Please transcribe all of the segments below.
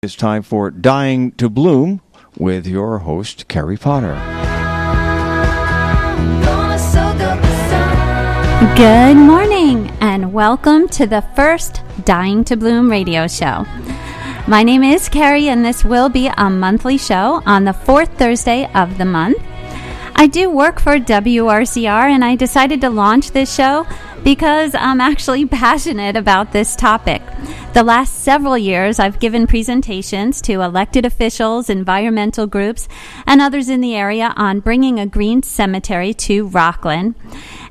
It's time for Dying to Bloom with your host, Carrie Potter. Good morning and welcome to the first Dying to Bloom radio show. My name is Carrie and this will be a monthly show on the fourth Thursday of the month. I do work for WRCR and I decided to launch this show because I'm actually passionate about this topic. The last several years, I've given presentations to elected officials, environmental groups, and others in the area on bringing a green cemetery to Rockland.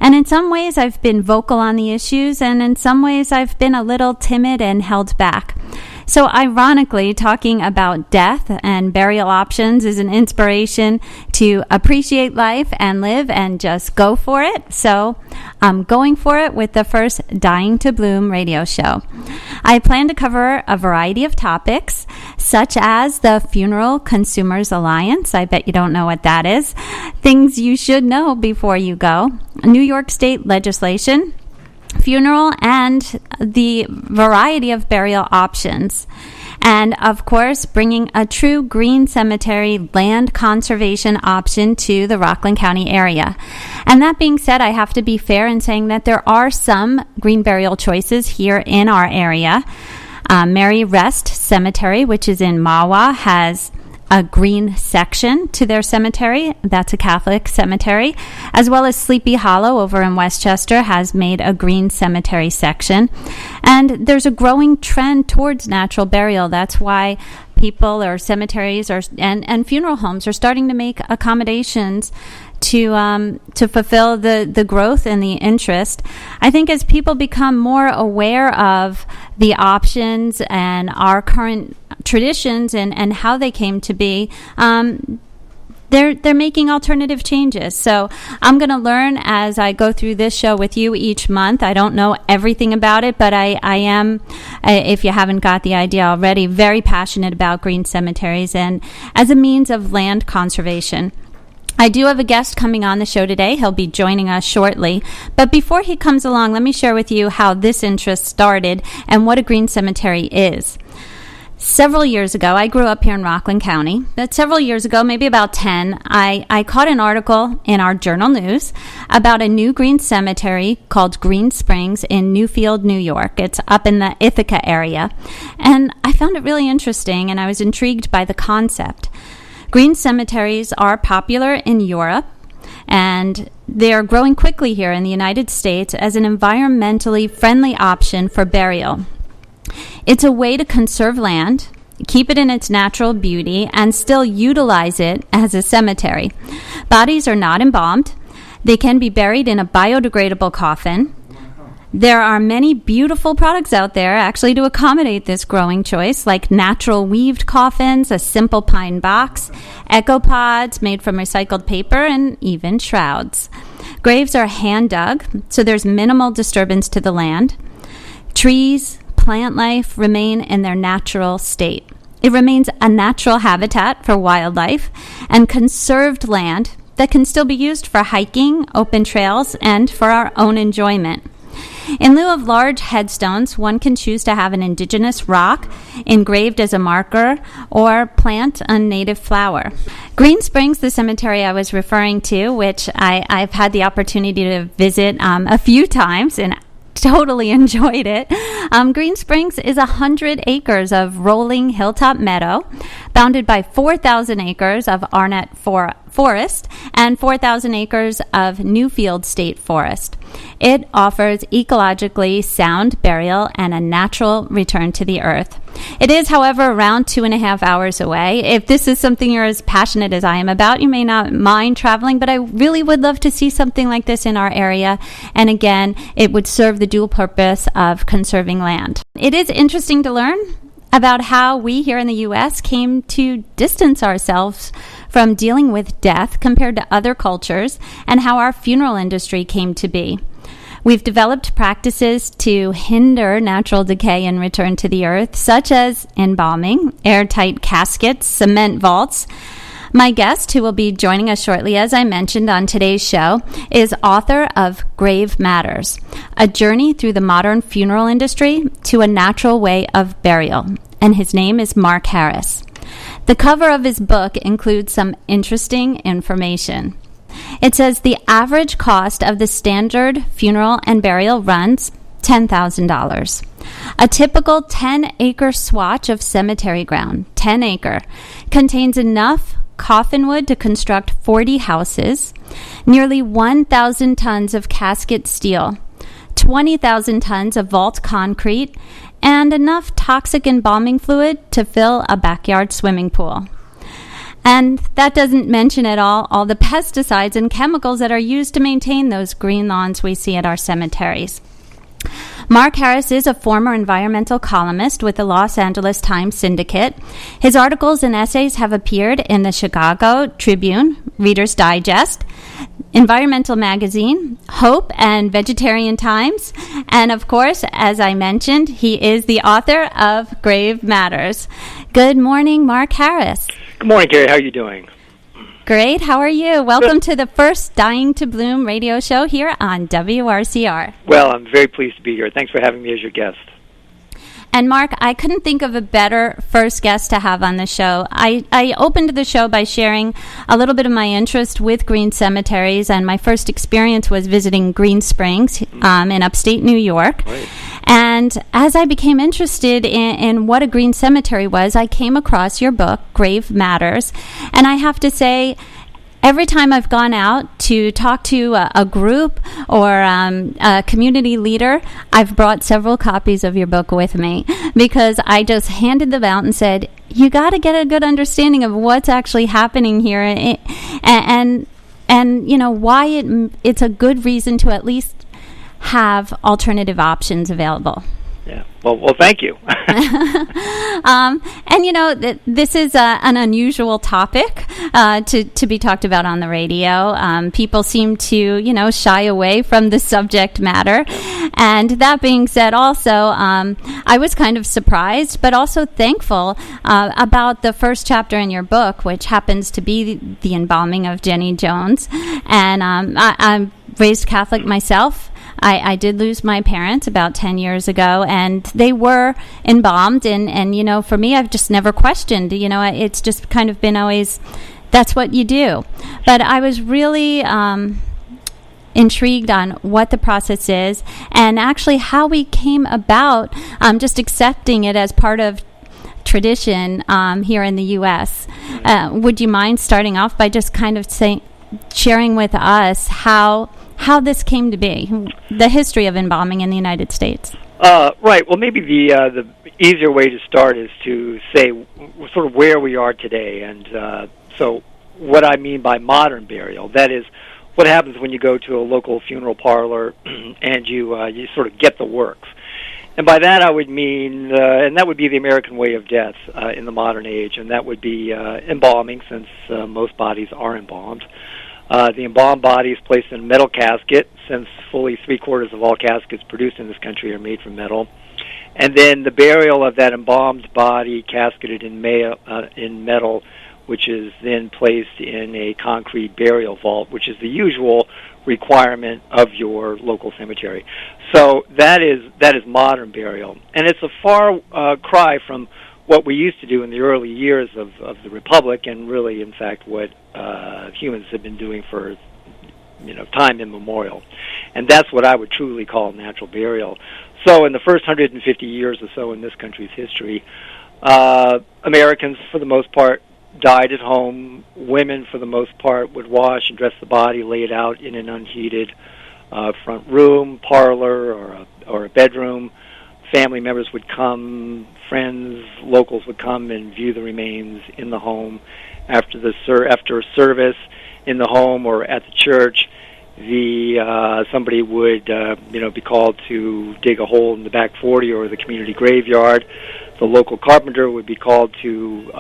And in some ways, I've been vocal on the issues, and in some ways, I've been a little timid and held back. So ironically, talking about death and burial options is an inspiration to appreciate life and live and just go for it. So I'm going for it with the first Dying to Bloom radio show. I plan to cover a variety of topics, such as the Funeral Consumers Alliance. I bet you don't know what that is. Things you should know before you go. New York State legislation, funeral, and the variety of burial options. And of course, bringing a true green cemetery land conservation option to the Rockland County area. And that being said, I have to be fair in saying that there are some green burial choices here in our area. Mary Rest Cemetery, which is in Mahwah, has a green section to their cemetery. That's a Catholic cemetery. As well as Sleepy Hollow over in Westchester has made a green cemetery section. And there's a growing trend towards natural burial. That's why people or cemeteries and funeral homes are starting to make accommodations to fulfill the growth and the interest. I think as people become more aware of the options and our current traditions and how they came to be, they're making alternative changes. So I'm going to learn as I go through this show with you each month. I don't know everything about it, but I am, if you haven't got the idea already, very passionate about green cemeteries and as a means of land conservation. I do have a guest coming on the show today. He'll be joining us shortly. But before he comes along, let me share with you how this interest started and what a green cemetery is. Several years ago, I grew up here in Rockland County, but several years ago, maybe about 10, I caught an article in our Journal News about a new green cemetery called Green Springs in Newfield, New York. It's up in the Ithaca area. And I found it really interesting, and I was intrigued by the concept. Green cemeteries are popular in Europe, and they are growing quickly here in the United States as an environmentally friendly option for burial. It's a way to conserve land, keep it in its natural beauty, and still utilize it as a cemetery. Bodies are not embalmed. They can be buried in a biodegradable coffin. There are many beautiful products out there actually to accommodate this growing choice, like natural weaved coffins, a simple pine box, echo pods made from recycled paper, and even shrouds. Graves are hand dug, so there's minimal disturbance to the land. Trees, plant life remain in their natural state. It remains a natural habitat for wildlife and conserved land that can still be used for hiking, open trails, and for our own enjoyment. In lieu of large headstones, one can choose to have an indigenous rock engraved as a marker or plant a native flower. Green Springs, the cemetery I was referring to, which I've had the opportunity to visit a few times and totally enjoyed it. Green Springs is 100 acres of rolling hilltop meadow, bounded by 4,000 acres of Arnett Forest and 4,000 acres of Newfield State Forest. It offers ecologically sound burial and a natural return to the earth. It is, however, around 2.5 hours away. If this is something you're as passionate as I am about, you may not mind traveling, but I really would love to see something like this in our area. And again, it would serve the dual purpose of conserving land. It is interesting to learn about how we here in the U.S. came to distance ourselves from dealing with death compared to other cultures and how our funeral industry came to be. We've developed practices to hinder natural decay and return to the earth, such as embalming, airtight caskets, cement vaults. My guest, who will be joining us shortly, as I mentioned on today's show, is author of Grave Matters, a journey through the modern funeral industry to a natural way of burial. and his name is Mark Harris. The cover of his book includes some interesting information. It says the average cost of the standard funeral and burial runs $10,000. A typical 10-acre swatch of cemetery ground, 10-acre, contains enough coffin wood to construct 40 houses, nearly 1,000 tons of casket steel, 20,000 tons of vault concrete, and enough toxic embalming fluid to fill a backyard swimming pool. And that doesn't mention at all the pesticides and chemicals that are used to maintain those green lawns we see at our cemeteries. Mark Harris is a former environmental columnist with the Los Angeles Times Syndicate. His articles and essays have appeared in the Chicago Tribune, Reader's Digest, Environmental Magazine, Hope, and Vegetarian Times. And of course, as I mentioned, he is the author of Grave Matters. Good morning, Mark Harris. Good morning, Gary. How are you doing? Great. How are you? Welcome to the first Dying to Bloom radio show here on WRCR. Well, I'm very pleased to be here. Thanks for having me as your guest. And Mark, I couldn't think of a better first guest to have on the show. I opened the show by sharing a little bit of my interest with green cemeteries, and my first experience was visiting Green Springs in upstate New York. Right. And as I became interested in what a green cemetery was, I came across your book, Grave Matters. And I have to say, every time I've gone out to talk to a group or a community leader, I've brought several copies of your book with me because I just handed them out and said, you got to get a good understanding of what's actually happening here and you know, why it's a good reason to at least have alternative options available. Yeah. Well, thank you. And you know, this is an unusual topic to be talked about on the radio. People seem to, you know, shy away from the subject matter. And that being said, also, I was kind of surprised, but also thankful about the first chapter in your book, which happens to be the embalming of Jenny Jones. And I'm raised Catholic myself. I did lose my parents about 10 years ago, and they were embalmed. And you know, for me, I've just never questioned. You know, it's just kind of been always, that's what you do. But I was really intrigued on what the process is and actually how we came about just accepting it as part of tradition here in the U.S. Would you mind starting off by just kind of sharing with us how this came to be, the history of embalming in the United States? Right. Well, maybe the easier way to start is to say sort of where we are today. And so what I mean by modern burial, that is what happens when you go to a local funeral parlor and you sort of get the works. And by that I would mean, and that would be the American way of death in the modern age, and that would be embalming, since most bodies are embalmed. The embalmed body is placed in a metal casket, since fully 3/4 of all caskets produced in this country are made from metal. And then the burial of that embalmed body, casketed in metal, which is then placed in a concrete burial vault, which is the usual requirement of your local cemetery. So that is modern burial. And it's a far cry from what we used to do in the early years of the Republic, and really, in fact, what humans have been doing for, you know, time immemorial. And that's what I would truly call natural burial. So in the first 150 years or so in this country's history, Americans, for the most part, died at home. Women, for the most part, would wash and dress the body, lay it out in an unheated front room, parlor, or a bedroom. Family members would come, friends, locals would come and view the remains in the home. After a service in the home or at the church, somebody would be called to dig a hole in the back 40 or the community graveyard. The local carpenter would be called to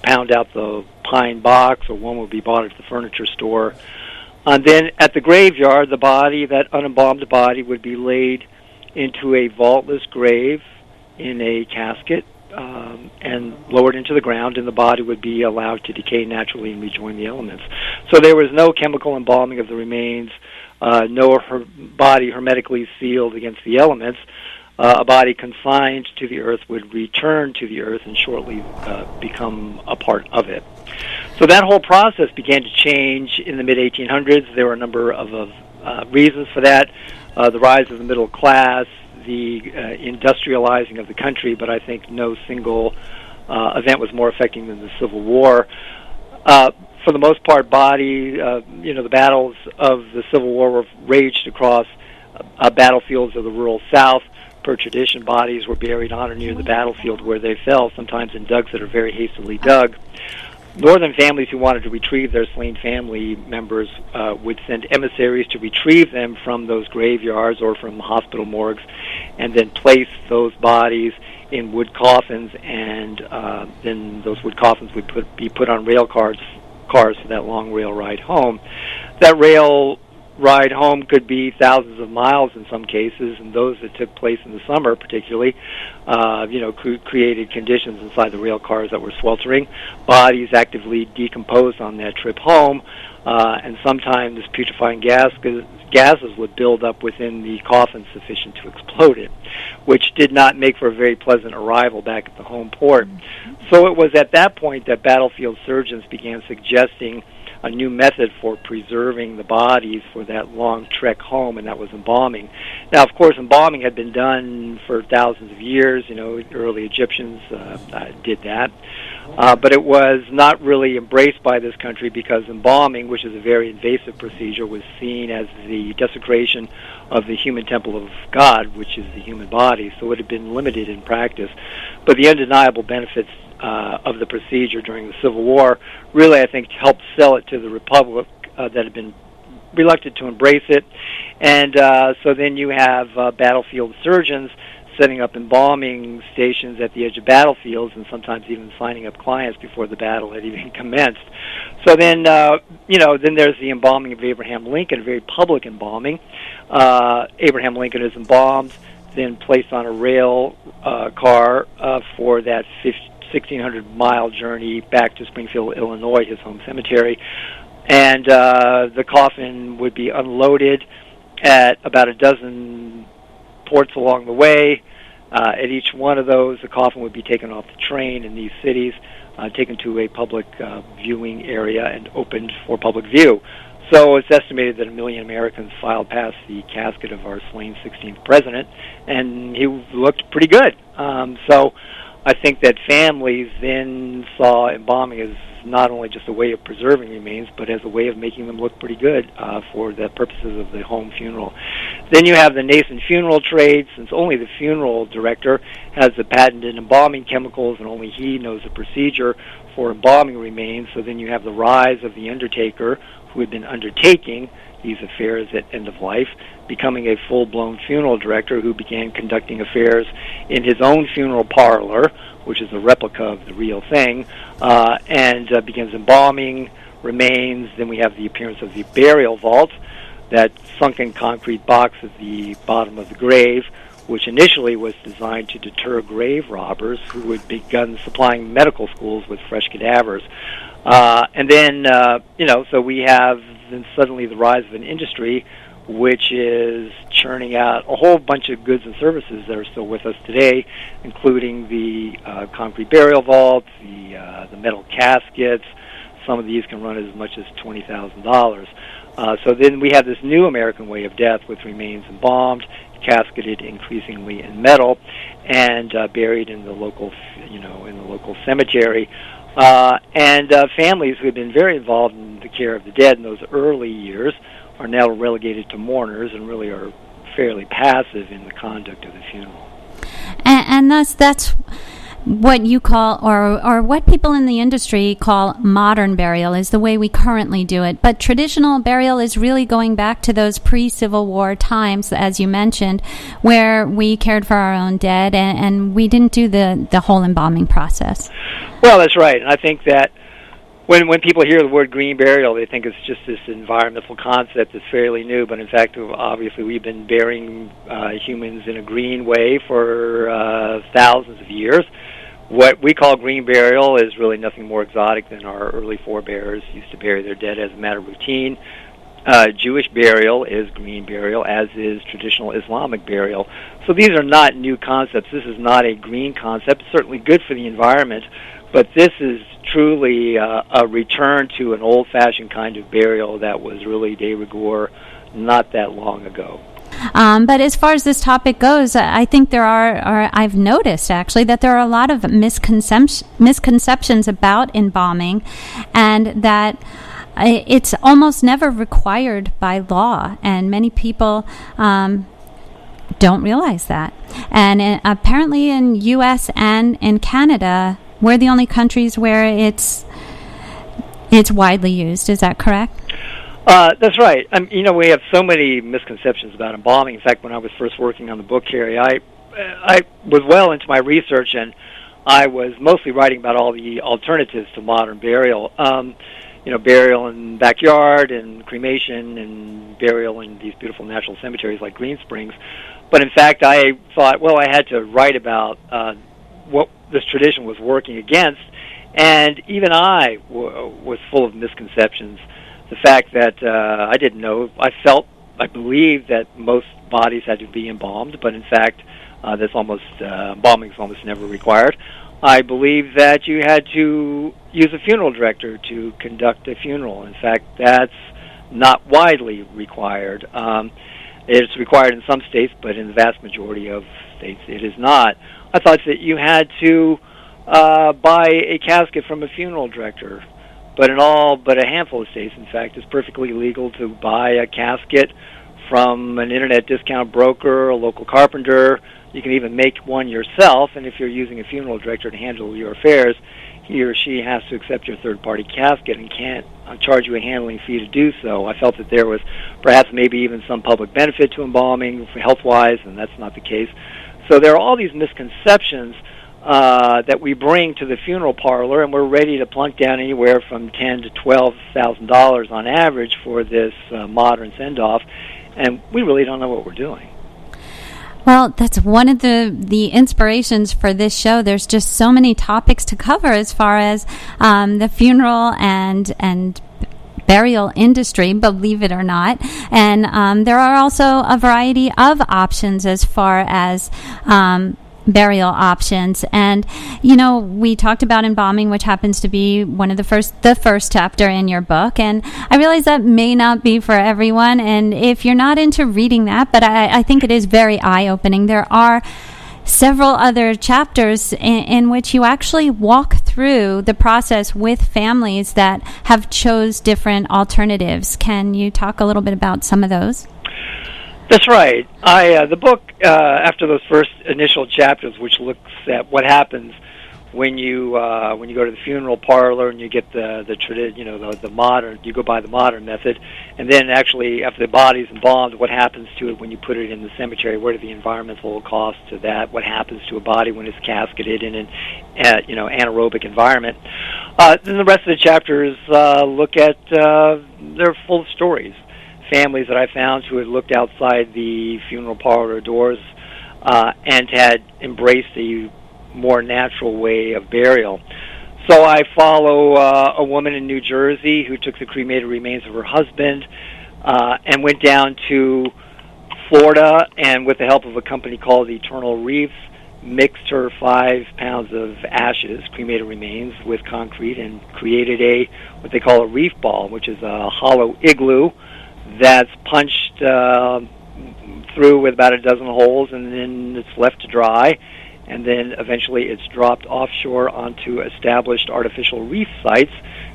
pound out the pine box, or one would be bought at the furniture store. And then at the graveyard, the body, that unembalmed body, would be laid into a vaultless grave in a casket and lowered into the ground, and the body would be allowed to decay naturally and rejoin the elements. So there was no chemical embalming of the remains, no body hermetically sealed against the elements. a body consigned to the earth would return to the earth and shortly become a part of it. So that whole process began to change in the mid-1800s. There were a number of reasons for that. The rise of the middle class, the industrializing of the country, but I think no single event was more affecting than the Civil War. For the most part, the battles of the Civil War were waged across battlefields of the rural South. Per tradition, bodies were buried on or near the battlefield where they fell, sometimes in dugs that are very hastily dug. Northern families who wanted to retrieve their slain family members would send emissaries to retrieve them from those graveyards or from hospital morgues, and then place those bodies in wood coffins, and then those wood coffins would be put on rail cars for that long rail ride home. That rail ride home could be thousands of miles in some cases, and those that took place in the summer particularly, created conditions inside the rail cars that were sweltering. Bodies actively decomposed on that trip home, and sometimes putrefying gases would build up within the coffin sufficient to explode it, which did not make for a very pleasant arrival back at the home port. So it was at that point that battlefield surgeons began suggesting a new method for preserving the bodies for that long trek home, and that was embalming. Now, of course, embalming had been done for thousands of years. Early Egyptians did that. But it was not really embraced by this country because embalming, which is a very invasive procedure, was seen as the desecration of the human temple of God, which is the human body, so it had been limited in practice. But the undeniable benefits of the procedure during the Civil War really, I think, helped sell it to the Republic that had been reluctant to embrace it. And so then you have battlefield surgeons setting up embalming stations at the edge of battlefields, and sometimes even signing up clients before the battle had even commenced. So then, then there's the embalming of Abraham Lincoln, a very public embalming. Abraham Lincoln is embalmed, then placed on a rail car for that 1,600-mile journey back to Springfield, Illinois, his home cemetery. And the coffin would be unloaded at about a dozen ports along the way. At each one of those, the coffin would be taken off the train in these cities, taken to a public viewing area and opened for public view. So it's estimated that 1 million Americans filed past the casket of our slain 16th president, and he looked pretty good. So I think that families then saw embalming as not only just a way of preserving remains, but as a way of making them look pretty good for the purposes of the home funeral. Then you have the nascent funeral trade, since only the funeral director has the patented embalming chemicals and only he knows the procedure for embalming remains. So then you have the rise of the undertaker, who had been undertaking these affairs at end of life, becoming a full-blown funeral director who began conducting affairs in his own funeral parlor, which is a replica of the real thing, and begins embalming remains. Then we have the appearance of the burial vault, that sunken concrete box at the bottom of the grave, which initially was designed to deter grave robbers who had begun supplying medical schools with fresh cadavers. And then, so we have then suddenly the rise of an industry which is churning out a whole bunch of goods and services that are still with us today, including the concrete burial vaults, the metal caskets. Some of these can run as much as $20,000. So then we have this new American way of death with remains embalmed, casketed increasingly in metal, and buried in the local, cemetery. And families who had been very involved in the care of the dead in those early years are now relegated to mourners and really are fairly passive in the conduct of the funeral. And that's what you call, or what people in the industry call modern burial, is the way we currently do it. But traditional burial is really going back to those pre-Civil War times, as you mentioned, where we cared for our own dead and we didn't do the whole embalming process. Well, that's right. And I think that when people hear the word green burial, they think it's just this environmental concept that's fairly new. But in fact, obviously, we've been burying humans in a green way for thousands of years. What we call green burial is really nothing more exotic than our early forebears used to bury their dead as a matter of routine. Jewish burial is green burial, as is traditional Islamic burial. So these are not new concepts. This is not a green concept. It's certainly good for the environment, but this is truly a return to an old-fashioned kind of burial that was really de rigueur not that long ago. But as far as this topic goes, I think there are, or I've noticed actually, that there are a lot of misconceptions about embalming, and that it's almost never required by law, and many people don't realize that. And apparently in U.S. and in Canada, we're the only countries where it's widely used. Is that correct? That's right. We have so many misconceptions about embalming. In fact, when I was first working on the book, Carrie, I was well into my research, and I was mostly writing about all the alternatives to modern burial. Burial in the backyard, and cremation, and burial in these beautiful natural cemeteries like Green Springs. But in fact, I thought, well, I had to write about what this tradition was working against, and even I was full of misconceptions. The fact that I didn't know, I believed that most bodies had to be embalmed, but in fact, embalming is almost never required. I believe that you had to use a funeral director to conduct a funeral. In fact, that's not widely required. It's required in some states, but in the vast majority of states it is not. I thought that you had to buy a casket from a funeral director, but in all but a handful of states, in fact, it's perfectly legal to buy a casket from an internet discount broker, a local carpenter. You can even make one yourself, and if you're using a funeral director to handle your affairs, he or she has to accept your third-party casket and can't charge you a handling fee to do so. I felt that there was perhaps maybe even some public benefit to embalming health-wise, and that's not the case. So there are all these misconceptions that we bring to the funeral parlor, and we're ready to plunk down anywhere from $10,000 to $12,000 on average for this modern send-off, and we really don't know what we're doing. Well, that's one of the inspirations for this show. There's just so many topics to cover as far as the funeral and burial industry, believe it or not. And there are also a variety of options as far as burial options. And we talked about embalming, which happens to be the first chapter in your book, and I realize that may not be for everyone, and if you're not into reading that, but I think it is very eye-opening. There are several other chapters in which you actually walk through the process with families that have chose different alternatives. Can you talk a little bit about some of those? That's right. The book, after those first initial chapters, which looks at what happens when you go to the funeral parlor and you get the modern, you go by the modern method, and then actually after the body's embalmed, what happens to it when you put it in the cemetery? What are the environmental costs to that? What happens to a body when it's casketed in an anaerobic environment? Then the rest of the chapters look at they're full of stories. Families that I found who had looked outside the funeral parlor doors and had embraced a more natural way of burial. So I follow a woman in New Jersey who took the cremated remains of her husband and went down to Florida, and with the help of a company called Eternal Reefs, mixed her 5 pounds of ashes, cremated remains, with concrete and created what they call a reef ball, which is a hollow igloo that's punched through with about a dozen holes, and then it's left to dry, and then eventually it's dropped offshore onto established artificial reef sites,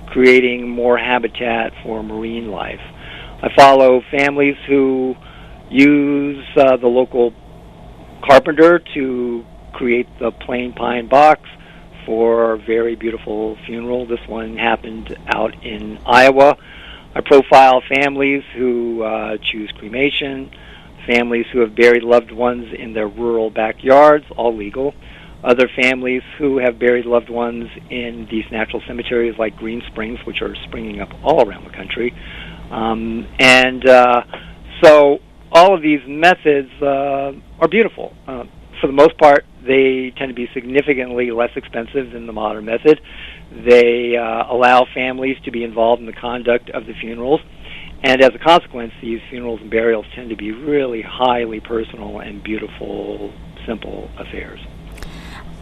creating more habitat for marine life. I follow families who use the local carpenter to create the plain pine box for a very beautiful funeral. This one happened out in Iowa. I profile families who choose cremation, families who have buried loved ones in their rural backyards, all legal, other families who have buried loved ones in these natural cemeteries like Green Springs, which are springing up all around the country. So all of these methods are beautiful. For the most part, they tend to be significantly less expensive than the modern method. They allow families to be involved in the conduct of the funerals, And as a consequence, these funerals and burials tend to be really highly personal and beautiful, simple affairs.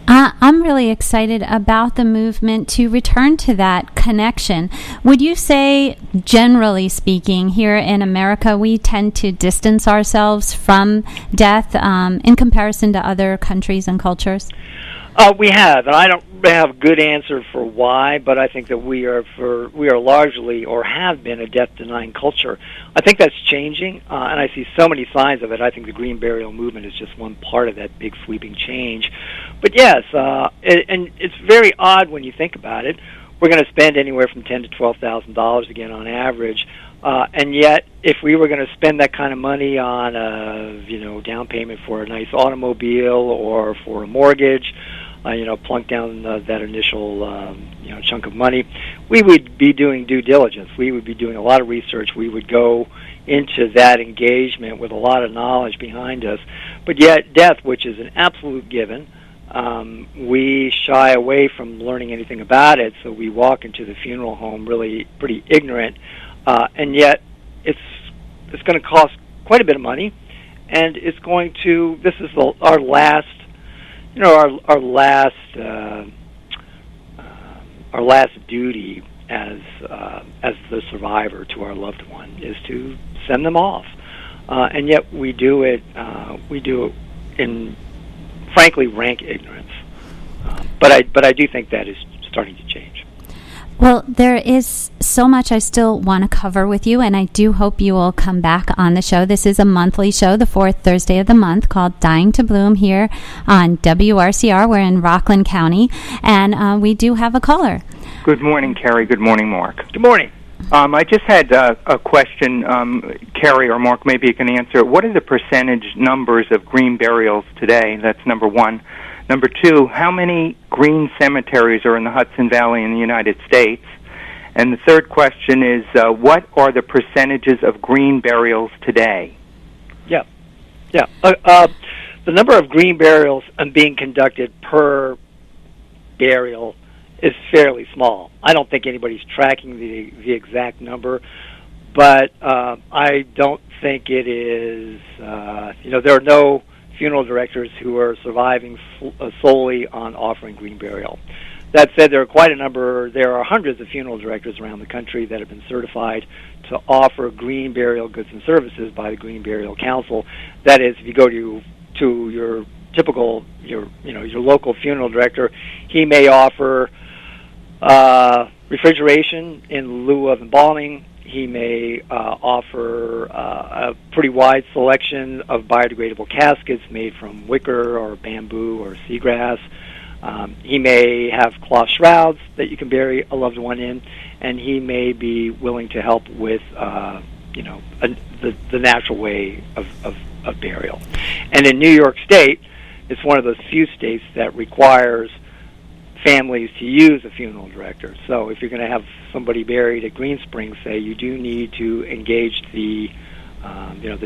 I'm really excited about the movement to return to that connection. Would you say, generally speaking, here in America, we tend to distance ourselves from death in comparison to other countries and cultures? We have, and I don't have a good answer for why, but I think that we are largely, or have been, a death-denying culture. I think that's changing, and I see so many signs of it. I think the green burial movement is just one part of that big sweeping change. But yes, and it's very odd when you think about it. We're going to spend anywhere from $10,000 to $12,000 again on average. And yet, if we were going to spend that kind of money on a down payment for a nice automobile or for a mortgage, plunk down that initial chunk of money, we would be doing due diligence. We would be doing a lot of research. We would go into that engagement with a lot of knowledge behind us. But yet, death, which is an absolute given, we shy away from learning anything about it. So we walk into the funeral home really pretty ignorant. And yet, it's going to cost quite a bit of money, and it's going to. This is our last, our last duty as the survivor to our loved one is to send them off, and yet we do it. We do it in, frankly, rank ignorance. But I do think that is starting to change. Well, there is so much I still want to cover with you, and I do hope you will come back on the show. This is a monthly show, the fourth Thursday of the month, called Dying to Bloom here on WRCR. We're in Rockland County, and we do have a caller. Good morning, Carrie. Good morning, Mark. Good morning. I just had a question, Carrie or Mark, maybe you can answer. What are the percentage numbers of green burials today? That's number one. Number two, how many green cemeteries are in the Hudson Valley in the United States? And the third question is, what are the percentages of green burials today? Yeah. The number of green burials being conducted per burial is fairly small. I don't think anybody's tracking the exact number, but I don't think it is. There are no funeral directors who are surviving solely on offering green burial. That said, there are hundreds of funeral directors around the country that have been certified to offer green burial goods and services by the Green Burial Council. That is, if you go to your typical, your local funeral director, he may offer refrigeration in lieu of embalming. He may offer a pretty wide selection of biodegradable caskets made from wicker or bamboo or seagrass. He may have cloth shrouds that you can bury a loved one in, and he may be willing to help with the natural way of burial. And in New York State, it's one of those few states that requires families to use a funeral director. So if you're going to have somebody buried at Green Springs, say, you do need to engage the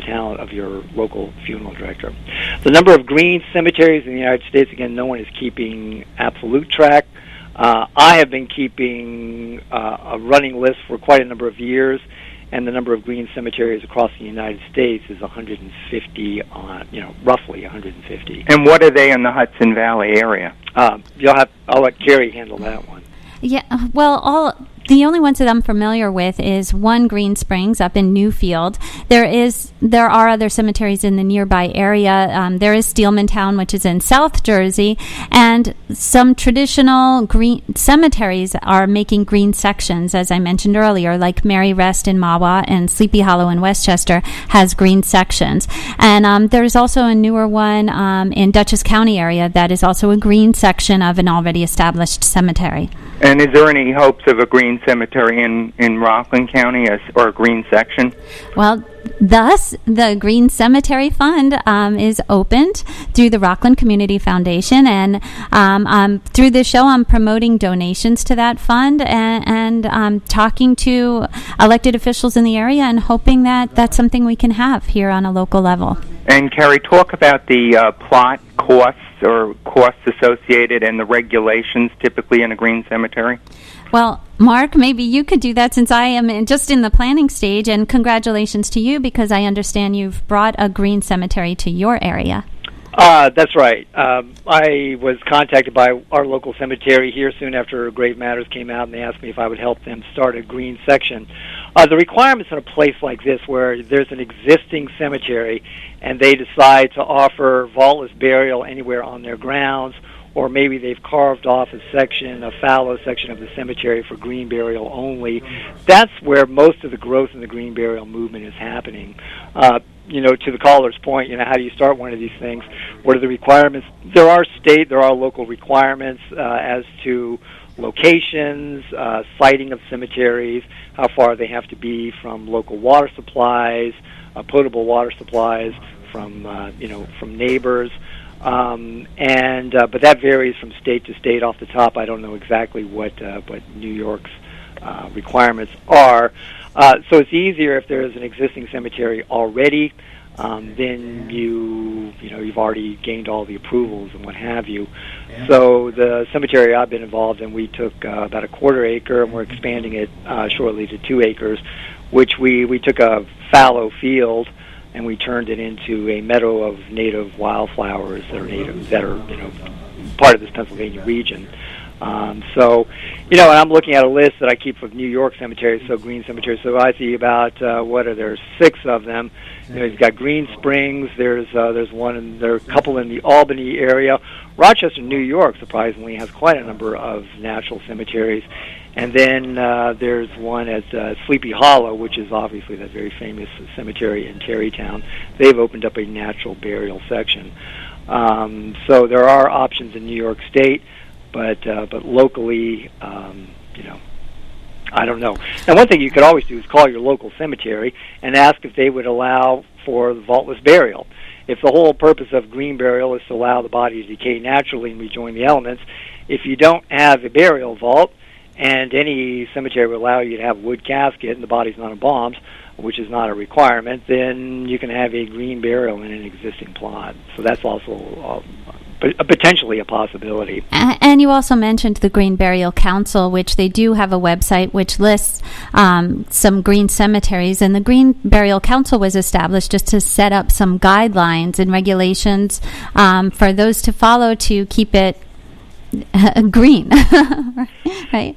talent of your local funeral director. The number of green cemeteries in the United States, again, no one is keeping absolute track. I have been keeping a running list for quite a number of years, and the number of green cemeteries across the United States is 150, roughly 150. And what are they in the Hudson Valley area? I'll let Carrie handle that one. Yeah, well, the only ones that I'm familiar with is one Green Springs up in Newfield. There are other cemeteries in the nearby area. There is Steelmantown, which is in South Jersey, and some traditional green cemeteries are making green sections, as I mentioned earlier, like Mary Rest in Mahwah and Sleepy Hollow in Westchester has green sections. And there's also a newer one in Dutchess County area that is also a green section of an already established cemetery. And is there any hopes of a green cemetery in Rockland County or a green section? Well, Thus, the Green Cemetery Fund is opened through the Rockland Community Foundation, and through this show, I'm promoting donations to that fund and talking to elected officials in the area and hoping that that's something we can have here on a local level. And Carrie, talk about the plot costs or costs associated and the regulations typically in a green cemetery. Well, Mark, maybe you could do that since I am just in the planning stage, and congratulations to you because I understand you've brought a green cemetery to your area. That's right. I was contacted by our local cemetery here soon after Grave Matters came out, and they asked me if I would help them start a green section. The requirements in a place like this where there's an existing cemetery and they decide to offer vaultless burial anywhere on their grounds, or maybe they've carved off a fallow section of the cemetery for green burial only, that's where most of the growth in the green burial movement is happening. To the caller's point, how do you start one of these things? What are the requirements? There are local requirements as to locations, siting of cemeteries, how far they have to be from local water supplies, potable water supplies, from neighbors. But that varies from state to state. Off the top, I don't know exactly what New York's requirements are. So it's easier if there is an existing cemetery already. Then you've already gained all the approvals and what have you. Yeah. So the cemetery I've been involved in, we took about a quarter acre, and we're expanding it shortly to 2 acres, which we took a fallow field and we turned it into a meadow of native wildflowers that are part of this Pennsylvania region. And I'm looking at a list that I keep of New York cemeteries, so green cemeteries. So I see about 6 of them. You've got Green Springs. There's one, and there are a couple in the Albany area. Rochester, New York, surprisingly, has quite a number of natural cemeteries. And then there's one at Sleepy Hollow, which is obviously that very famous cemetery in Tarrytown. They've opened up a natural burial section. So there are options in New York State, but locally, I don't know. And one thing you could always do is call your local cemetery and ask if they would allow for the vaultless burial. If the whole purpose of green burial is to allow the body to decay naturally and rejoin the elements, if you don't have a burial vault, and any cemetery will allow you to have a wood casket and the body's not embalmed, which is not a requirement, then you can have a green burial in an existing plot. So that's also potentially a possibility. And you also mentioned the Green Burial Council, which they do have a website which lists some green cemeteries. And the Green Burial Council was established just to set up some guidelines and regulations for those to follow to keep it green, right?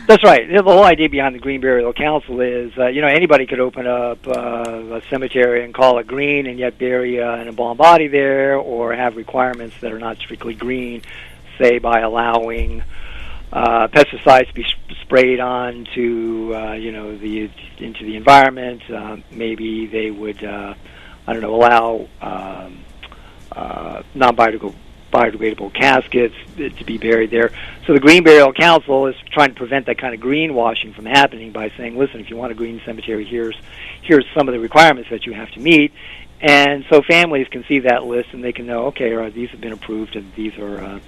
That's right. The whole idea behind the Green Burial Council is, anybody could open up a cemetery and call it green and yet bury an embalmed body there, or have requirements that are not strictly green, say by allowing pesticides to be sprayed onto, into the environment. Maybe they would, allow biodegradable caskets to be buried there. So the Green Burial Council is trying to prevent that kind of greenwashing from happening by saying, listen, if you want a green cemetery, here's some of the requirements that you have to meet. And so families can see that list and they can know, okay, these have been approved and these are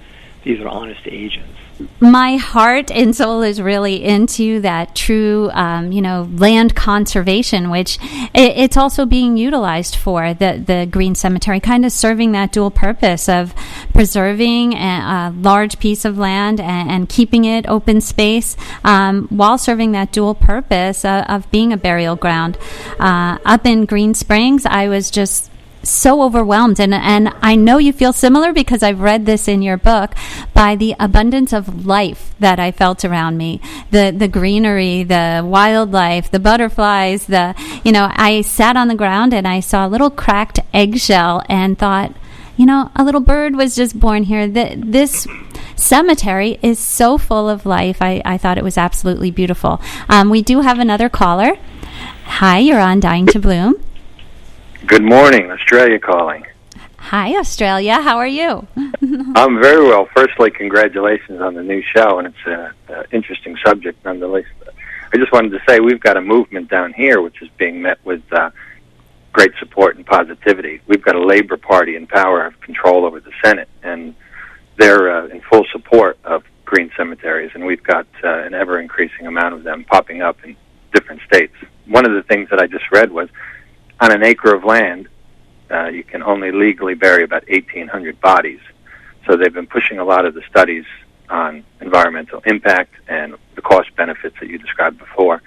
honest agents. My heart and soul is really into that true, land conservation, which it's also being utilized for the green cemetery, kind of serving that dual purpose of preserving a large piece of land and keeping it open space while serving that dual purpose of being a burial ground. Up in Green Springs, I was just so overwhelmed, and I know you feel similar because I've read this in your book, by the abundance of life that I felt around me, the greenery, the wildlife, the butterflies, I sat on the ground and I saw a little cracked eggshell and thought, a little bird was just born here. This cemetery is so full of life. I thought it was absolutely beautiful. We do have another caller. Hi, you're on Dying to Bloom. Good morning, Australia calling. Hi, Australia. How are you? I'm very well. Firstly, congratulations on the new show, and it's an interesting subject nonetheless. I just wanted to say we've got a movement down here which is being met with great support and positivity. We've got a Labor Party in power, have control over the Senate, and they're in full support of green cemeteries, and we've got an ever-increasing amount of them popping up in different states. One of the things that I just read was, on an acre of land, you can only legally bury about 1,800 bodies. So they've been pushing a lot of the studies on environmental impact and the cost benefits that you described before.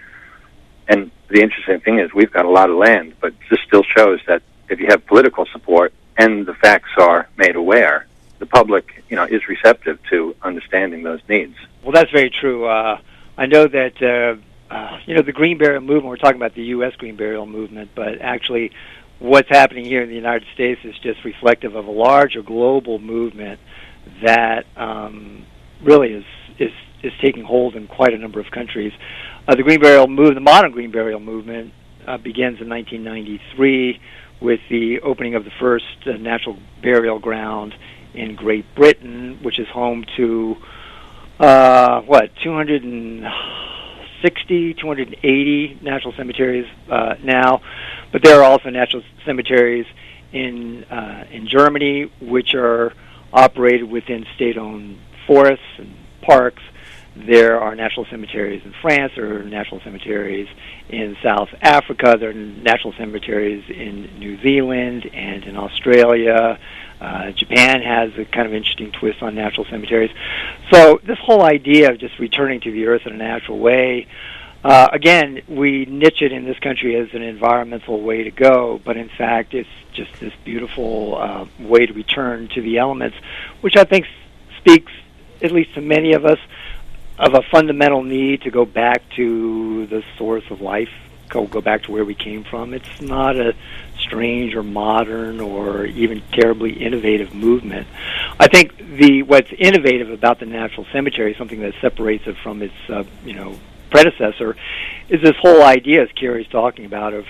And the interesting thing is we've got a lot of land, but this still shows that if you have political support and the facts are made aware, the public, is receptive to understanding those needs. Well, that's very true. I know that, the green burial movement, we're talking about the U.S. green burial movement, but actually what's happening here in the United States is just reflective of a larger global movement that really is taking hold in quite a number of countries. The modern green burial movement begins in 1993 with the opening of the first natural burial ground in Great Britain, which is home to 280 natural cemeteries now. But there are also natural cemeteries in Germany, which are operated within state-owned forests and parks. There are natural cemeteries in France. There are natural cemeteries in South Africa. There are natural cemeteries in New Zealand and in Australia. Japan has a kind of interesting twist on natural cemeteries. So this whole idea of just returning to the earth in a natural way, again, we niche it in this country as an environmental way to go, but in fact it's just this beautiful way to return to the elements, which I think speaks, at least to many of us, of a fundamental need to go back to the source of life, go back to where we came from. It's not a strange or modern or even terribly innovative movement. I think what's innovative about the natural cemetery, something that separates it from its predecessor, is this whole idea, as Carrie's talking about, of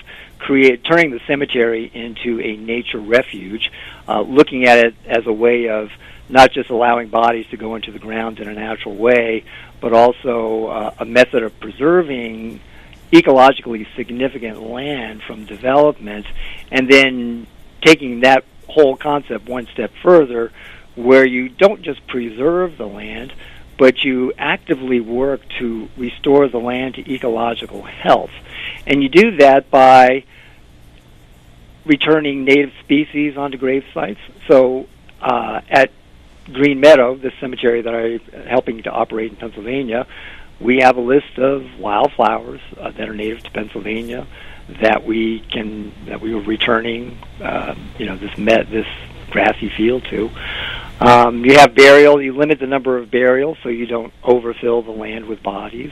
turning the cemetery into a nature refuge, looking at it as a way of not just allowing bodies to go into the ground in a natural way, but also a method of preserving ecologically significant land from development, and then taking that whole concept one step further, where you don't just preserve the land, but you actively work to restore the land to ecological health. And you do that by returning native species onto grave sites. So at Green Meadow, the cemetery that I'm helping to operate in Pennsylvania, we have a list of wildflowers that are native to Pennsylvania that we were returning, this grassy field to. You have burial. You limit the number of burials so you don't overfill the land with bodies.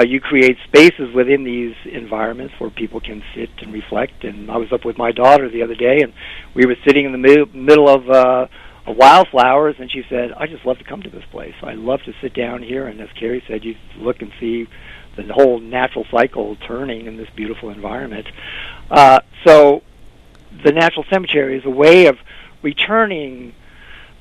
You create spaces within these environments where people can sit and reflect. And I was up with my daughter the other day, and we were sitting in the middle of wildflowers, and she said, "I just love to come to this place. I love to sit down here." And as Carrie said, you look and see the whole natural cycle turning in this beautiful environment. So the natural cemetery is a way of returning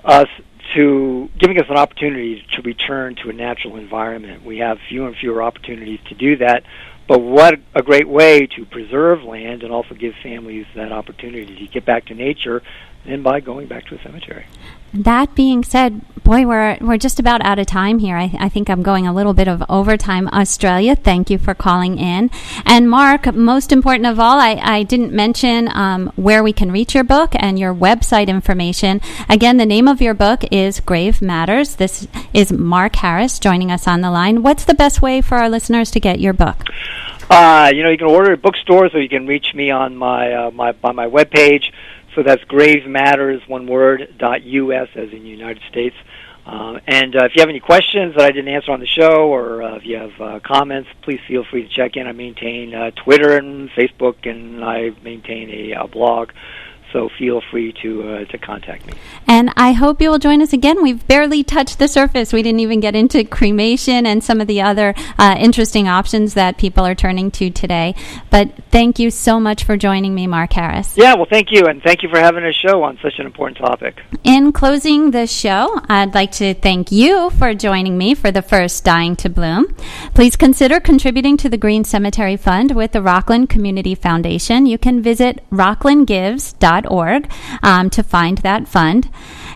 us to giving us an opportunity to return to a natural environment. We have fewer and fewer opportunities to do that, but what a great way to preserve land and also give families that opportunity to get back to nature than by going back to a cemetery. That being said, boy, we're just about out of time here. I think I'm going a little bit of overtime. Australia, thank you for calling in. And Mark, most important of all, I didn't mention where we can reach your book and your website information. Again, the name of your book is Grave Matters. This is Mark Harris joining us on the line. What's the best way for our listeners to get your book? You can order it at bookstores, or you can reach me on my my webpage. So that's gravematters, one word, .us, as in United States. And if you have any questions that I didn't answer on the show, or if you have comments, please feel free to check in. I maintain Twitter and Facebook, and I maintain a blog. So feel free to contact me. And I hope you will join us again. We've barely touched the surface. We didn't even get into cremation and some of the other interesting options that people are turning to today. But thank you so much for joining me, Mark Harris. Yeah, well, thank you, and thank you for having a show on such an important topic. In closing this show, I'd like to thank you for joining me for the first Dying to Bloom. Please consider contributing to the Green Cemetery Fund with the Rockland Community Foundation. You can visit rocklandgives.org to find that fund.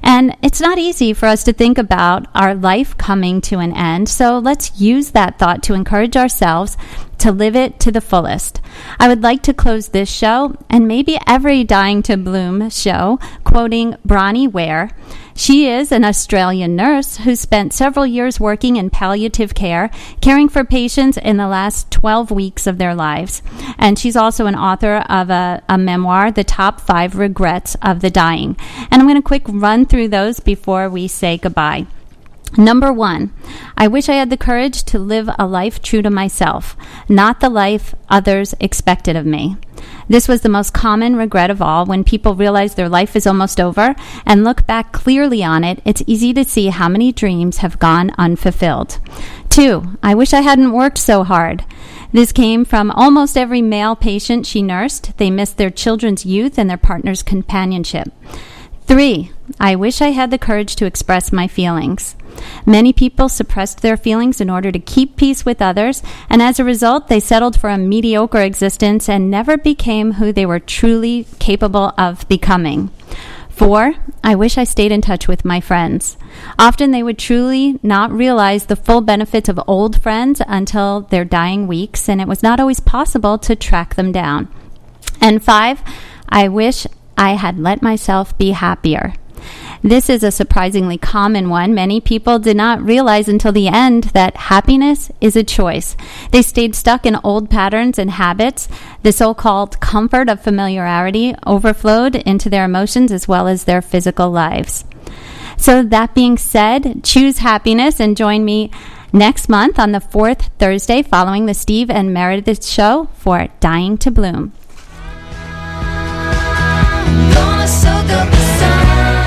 And it's not easy for us to think about our life coming to an end, so let's use that thought to encourage ourselves to live it to the fullest. I would like to close this show, and maybe every Dying to Bloom show, quoting Bronnie Ware. She is an Australian nurse who spent several years working in palliative care, caring for patients in the last 12 weeks of their lives. And she's also an author of a memoir, The Top 5 Regrets of the Dying. And I'm going to quick run through those before we say goodbye. Number 1, I wish I had the courage to live a life true to myself, not the life others expected of me. This was the most common regret of all. When people realize their life is almost over and look back clearly on it, it's easy to see how many dreams have gone unfulfilled. 2, I wish I hadn't worked so hard. This came from almost every male patient she nursed. They missed their children's youth and their partner's companionship. 3, I wish I had the courage to express my feelings. Many people suppressed their feelings in order to keep peace with others, and as a result, they settled for a mediocre existence and never became who they were truly capable of becoming. 4, I wish I stayed in touch with my friends. Often they would truly not realize the full benefits of old friends until their dying weeks, and it was not always possible to track them down. And 5, I wish I had let myself be happier. This is a surprisingly common one. Many people did not realize until the end that happiness is a choice. They stayed stuck in old patterns and habits. The so-called comfort of familiarity overflowed into their emotions as well as their physical lives. So that being said, choose happiness and join me next month on the 4th Thursday following the Steve and Meredith show for Dying to Bloom. Gonna soak up the sun.